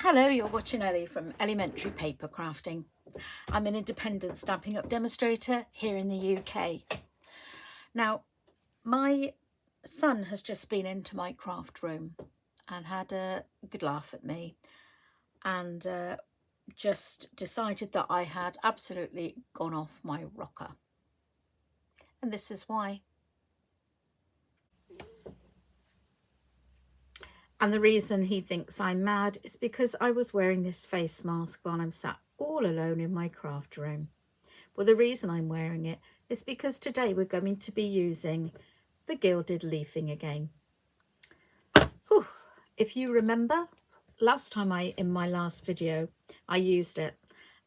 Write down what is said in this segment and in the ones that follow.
Hello, you're watching Ellie from Elementary Paper Crafting. I'm an independent Stampin' Up demonstrator here in the UK. Now, my son has just been into my craft room and had a good laugh at me and just decided that I had absolutely gone off my rocker. And this is why. And the reason he thinks I'm mad is because I was wearing this face mask while I'm sat all alone in my craft room. Well, the reason I'm wearing it is because today we're going to be using the gilded leafing again. Whew. If you remember, last time in my last video, I used it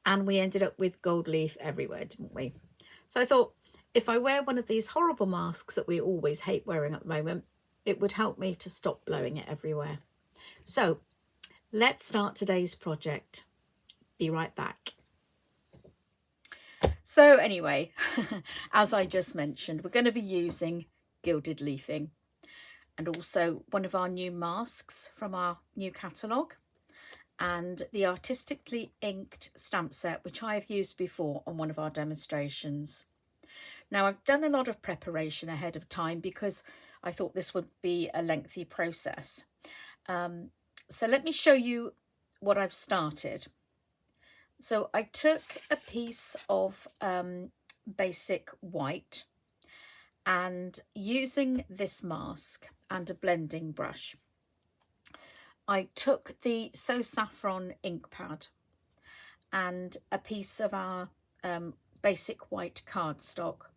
and we ended up with gold leaf everywhere, didn't we? So I thought if I wear one of these horrible masks that we always hate wearing at the moment, it would help me to stop blowing it everywhere. So let's start today's project. Be right back. So anyway, as I just mentioned, we're going to be using gilded leafing and also one of our new masks from our new catalogue and the Artistically Inked stamp set, which I have used before on one of our demonstrations. Now, I've done a lot of preparation ahead of time because I thought this would be a lengthy process. So let me show you what I've started. So I took a piece of basic white and using this mask and a blending brush, I took the So Saffron ink pad and a piece of our basic white cardstock.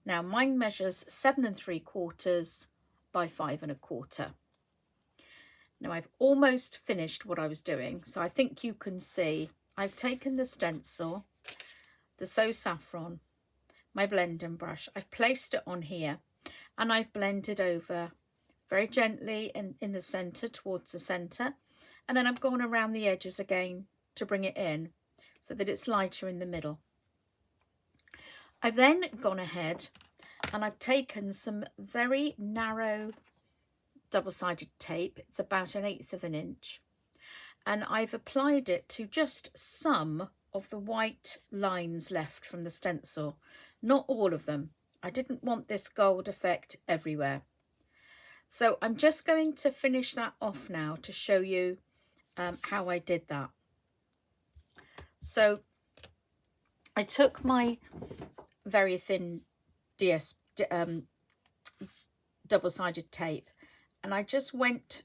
Now mine measures 7 3/4 by 5 1/4. Now I've almost finished what I was doing, so I think you can see I've taken the stencil, the So Saffron, my blending brush, I've placed it on here and I've blended over very gently in the centre, towards the centre, and then I've gone around the edges again to bring it in so that it's lighter in the middle. I've then gone ahead and I've taken some very narrow double-sided tape, it's about 1/8 of an inch, and I've applied it to just some of the white lines left from the stencil, not all of them. I didn't want this gold effect everywhere. So I'm just going to finish that off now to show you how I did that. So I took my very thin double-sided tape and I just went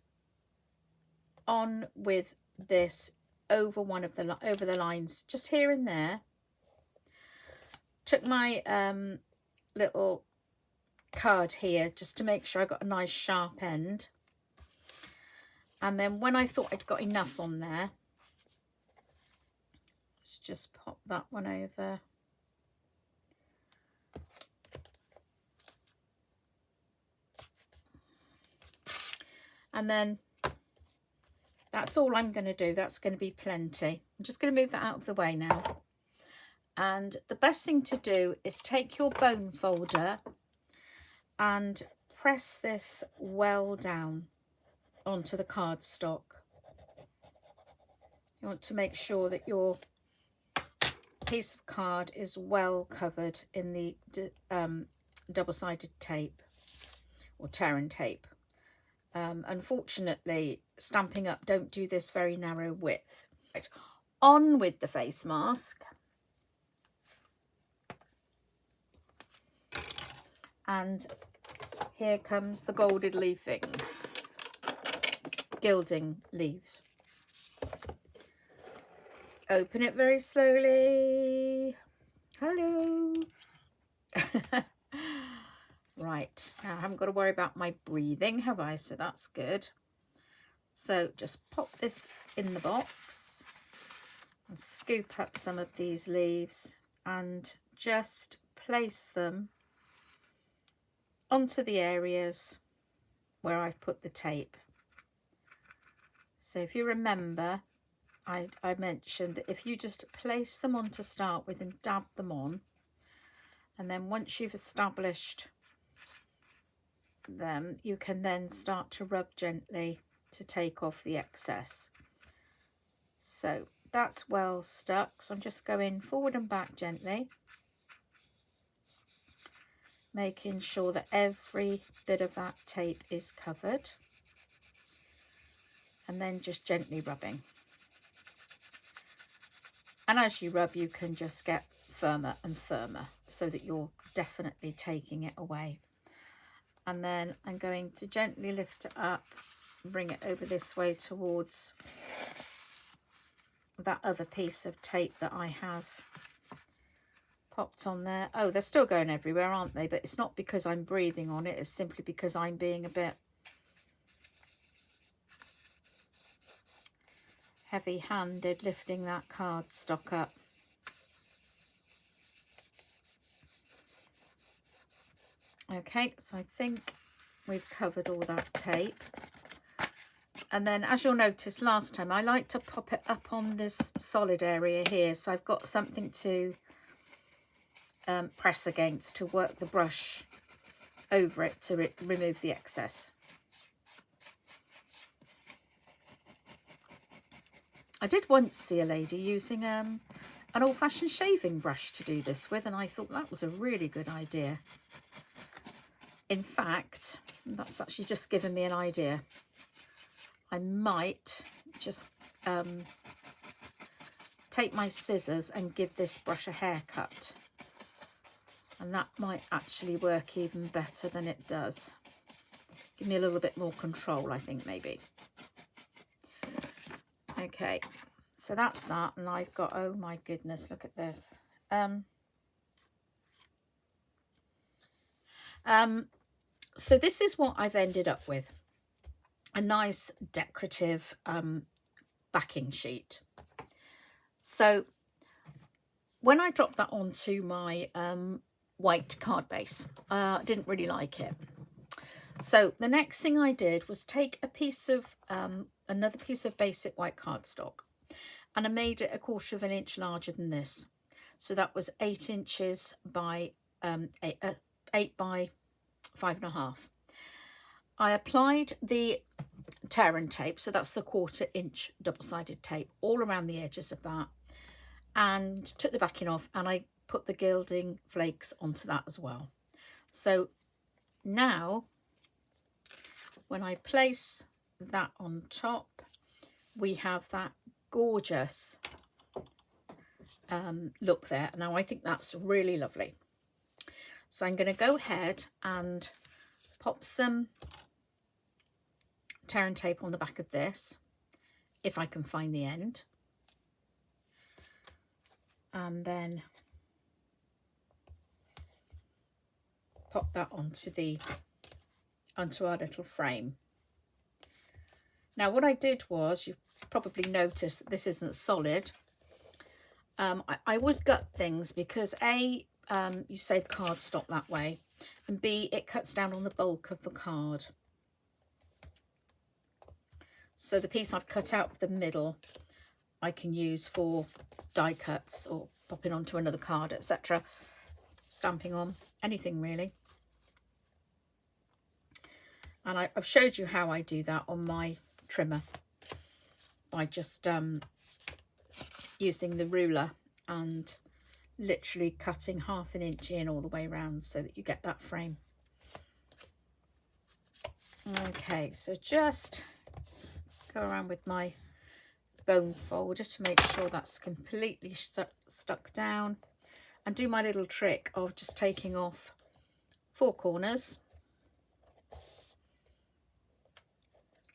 on with this over the lines, just here and there. Took my little card here just to make sure I got a nice sharp end, and then when I thought I'd got enough on there, let's just pop that one over. And then that's all I'm going to do. That's going to be plenty. I'm just going to move that out of the way now. And the best thing to do is take your bone folder and press this well down onto the cardstock. You want to make sure that your piece of card is well covered in the double-sided tape or tearing tape. Unfortunately, Stampin' Up don't do this very narrow width. Right, on with the face mask. And here comes the gilded leafing, gilding leaves. Open it very slowly. Hello. Right, now I haven't got to worry about my breathing, have I? So that's good. So just pop this in the box and scoop up some of these leaves and just place them onto the areas where I've put the tape. So if you remember, I mentioned that if you just place them on to start with and dab them on, and then once you've established them, you can then start to rub gently to take off the excess. So that's well stuck, so I'm just going forward and back gently, making sure that every bit of that tape is covered, and then just gently rubbing. And as you rub, you can just get firmer and firmer so that you're definitely taking it away. And then I'm going to gently lift it up, bring it over this way towards that other piece of tape that I have popped on there. Oh, they're still going everywhere, aren't they? But it's not because I'm breathing on it, it's simply because I'm being a bit heavy-handed lifting that cardstock up. Okay, so I think we've covered all that tape. And then, as you'll notice, last time I like to pop it up on this solid area here, so I've got something to press against to work the brush over it to remove the excess. I did once see a lady using an old-fashioned shaving brush to do this with, and I thought that was a really good idea. In fact, that's actually just given me an idea. I might just take my scissors and give this brush a haircut, and that might actually work even better than it does. Give me a little bit more control, I think, maybe. Okay, so that's that, and I've got, oh my goodness, look at this. So this is what I've ended up with. A nice decorative backing sheet. So when I dropped that onto my white card base, I didn't really like it. So the next thing I did was take a piece of another piece of basic white cardstock, and I made it 1/4 of an inch larger than this. So that was 8 inches by 8 by 5.5. I applied the tear and tape, so that's the 1/4 inch double-sided tape, all around the edges of that, and took the backing off, and I put the gilding flakes onto that as well. So now when I place that on top, we have that gorgeous look there. Now I think that's really lovely. So I'm going to go ahead and pop some tear and tape on the back of this, if I can find the end, and then pop that onto our little frame. Now what I did was, you've probably noticed that this isn't solid. I always gut things because A, you save cardstock that way, and B, it cuts down on the bulk of the card. So the piece I've cut out of the middle I can use for die cuts or popping onto another card, etc. Stamping on, anything really. And I've showed you how I do that on my trimmer by just using the ruler and literally cutting 1/2 inch in all the way around so that you get that frame. Okay, so just go around with my bone folder to make sure that's completely stuck down, and do my little trick of just taking off 4 corners,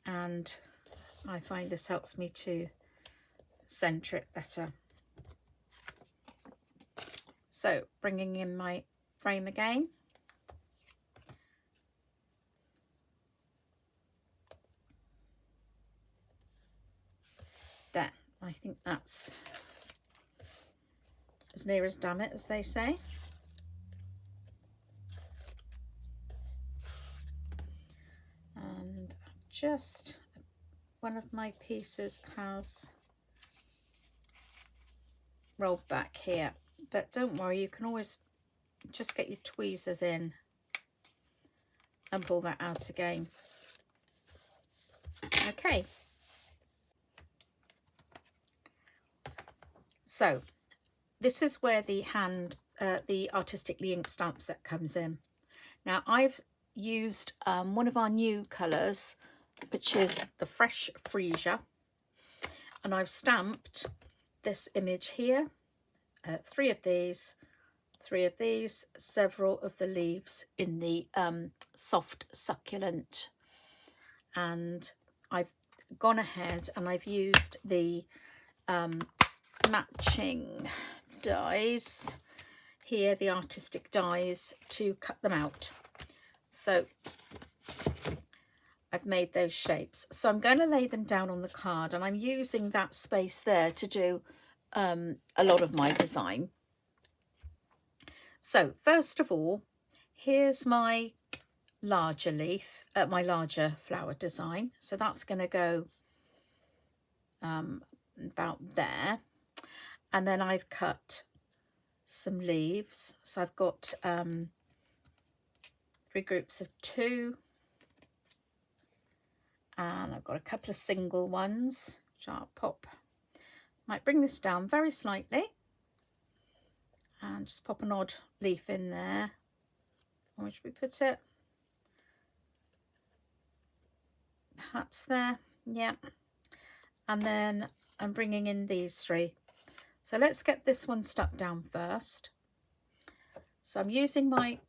and I find this helps me to center it better. So bringing in my frame again, there, I think that's as near as damn it, as they say. And just one of my pieces has rolled back here, but don't worry, you can always just get your tweezers in and pull that out again. Okay. So this is where the Artistically Inked stamp set comes in. Now I've used one of our new colours, which is the Fresh Freesia, and I've stamped this image here, 3 of these, several of the leaves in the soft succulent, and I've gone ahead and I've used the matching dies here, the artistic dies, to cut them out. So I've made those shapes. So I'm going to lay them down on the card, and I'm using that space there to do a lot of my design. So first of all, here's my larger leaf, my larger flower design. So that's going to go about there. And then I've cut some leaves. So I've got 3 groups of 2. And I've got a couple of single ones, which I'll pop. Might bring this down very slightly. And just pop an odd leaf in there. Where should we put it? Perhaps there. Yeah. And then I'm bringing in these 3. So let's get this one stuck down first. So I'm using my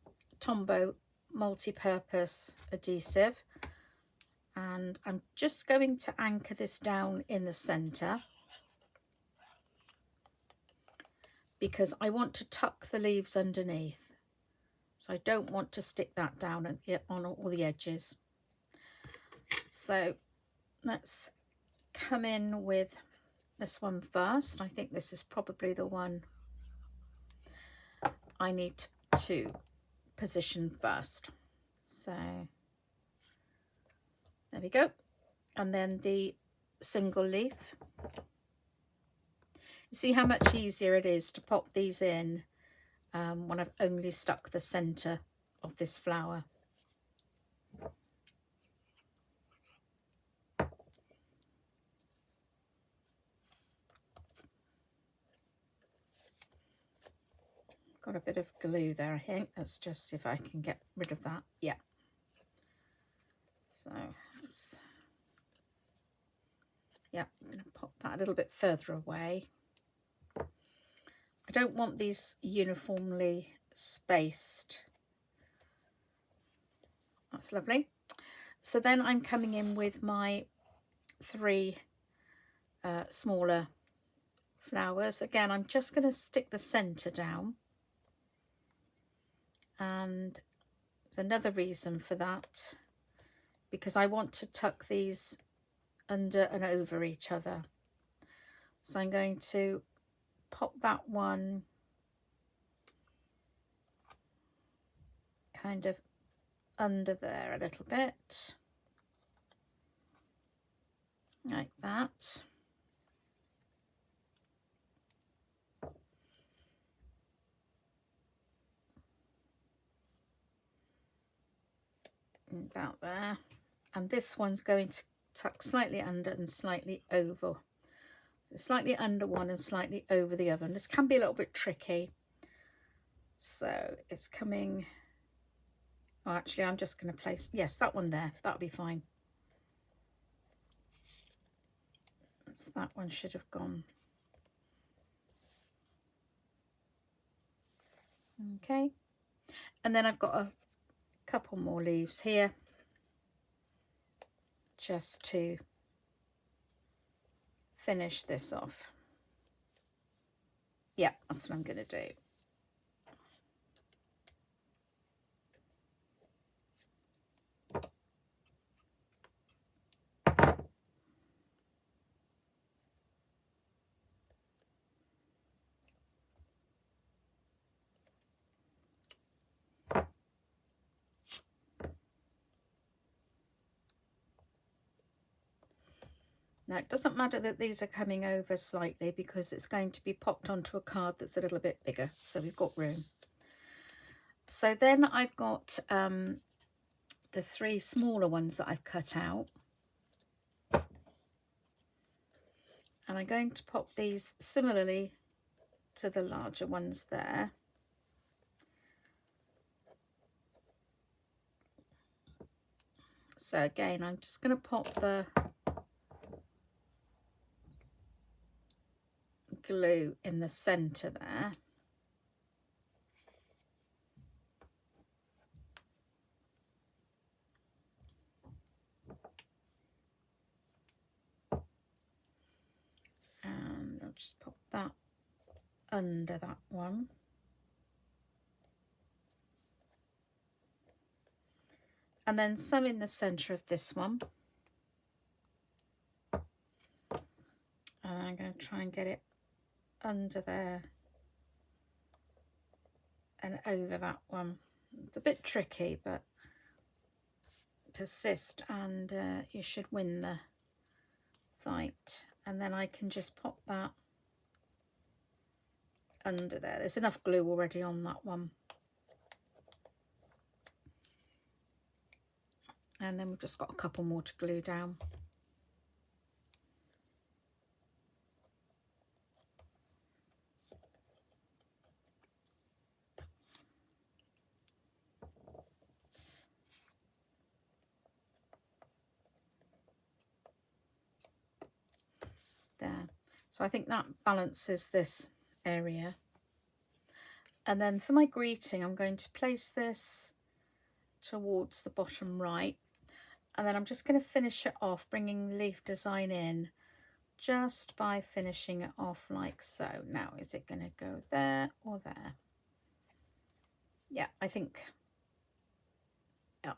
Tombow multi-purpose adhesive, and I'm just going to anchor this down in the center because I want to tuck the leaves underneath. So I don't want to stick that down on all the edges. So let's come in with this one first. I think this is probably the one I need to position first. So there we go. And then the single leaf. You see how much easier it is to pop these in when I've only stuck the center of this flower. Got a bit of glue there, I think. Let's just see if I can get rid of that. Yeah. So, yeah, I'm going to pop that a little bit further away. I don't want these uniformly spaced. That's lovely. So then I'm coming in with my 3 smaller flowers. Again, I'm just going to stick the center down. And there's another reason for that, because I want to tuck these under and over each other. So I'm going to pop that one kind of under there a little bit, like that. About there. And this one's going to tuck slightly under and slightly over. So slightly under one and slightly over the other. And this can be a little bit tricky. So it's coming... Oh, actually, I'm just going to place... Yes, that one there. That'll be fine. So that one should have gone. Okay. And then I've got a couple more leaves here just to finish this off. Yeah, that's what I'm going to do. Now, it doesn't matter that these are coming over slightly because it's going to be popped onto a card that's a little bit bigger, so we've got room. So then I've got the 3 smaller ones that I've cut out. And I'm going to pop these similarly to the larger ones there. So again, I'm just going to pop the glue in the center there. And I'll just pop that under that one. And then some in the center of this one. And I'm going to try and get it under there and over that one. It's a bit tricky, but persist and you should win the fight. And then I can just pop that under there. There's enough glue already on that one. And then we've just got a couple more to glue down. There. So I think that balances this area. And then for my greeting, I'm going to place this towards the bottom right. And then I'm just going to finish it off, bringing the leaf design in just by finishing it off like so. Now, is it going to go there or there? Yeah, I think, yeah.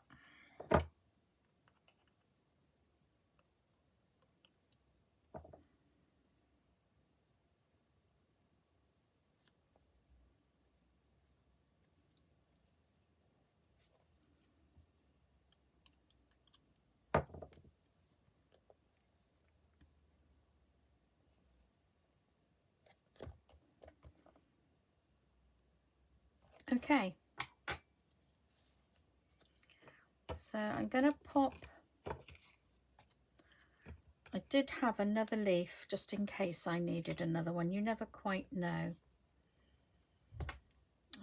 Okay, so I'm going to pop, I did have another leaf just in case I needed another one. You never quite know.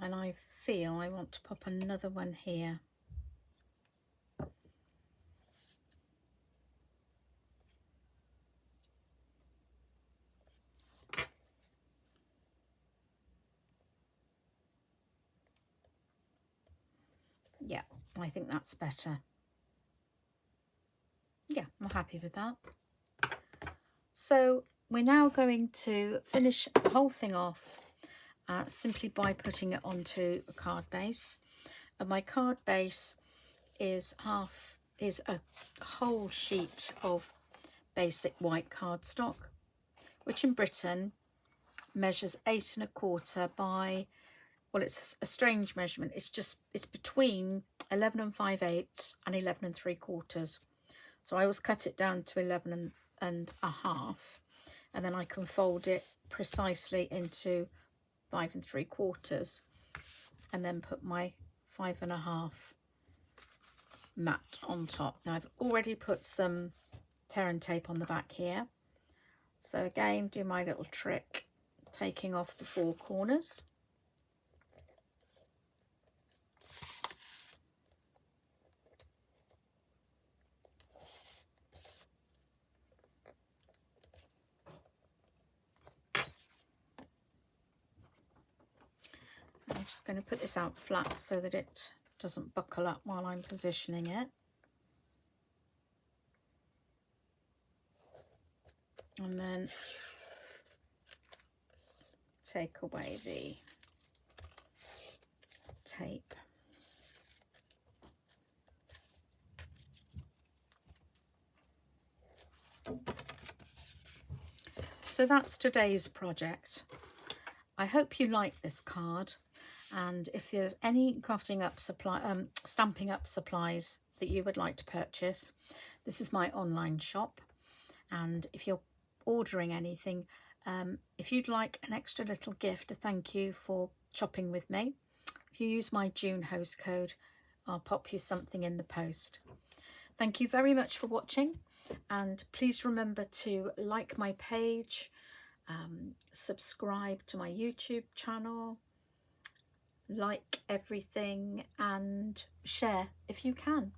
And I feel I want to pop another one here. Yeah, I think that's better. Yeah, I'm happy with that. So we're now going to finish the whole thing off simply by putting it onto a card base. And my card base is a whole sheet of basic white cardstock, which in Britain measures 8 1/4 by, well, it's a strange measurement. It's between 11 5/8 and 11 3/4. So I always cut it down to 11 1/2, and then I can fold it precisely into 5 3/4, and then put my 5 1/2 mat on top. Now I've already put some tear and tape on the back here. So again, do my little trick, taking off the 4 corners. I'm just going to put this out flat so that it doesn't buckle up while I'm positioning it. And then take away the tape. So that's today's project. I hope you like this card, and if there's any crafting up Stampin' Up supplies that you would like to purchase, this is my online shop. And if you're ordering anything, if you'd like an extra little gift, a thank you for shopping with me, if you use my June host code, I'll pop you something in the post. Thank you very much for watching, and please remember to like my page, subscribe to my YouTube channel, like everything, and share if you can.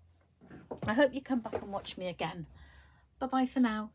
I hope you come back and watch me again. Bye bye for now.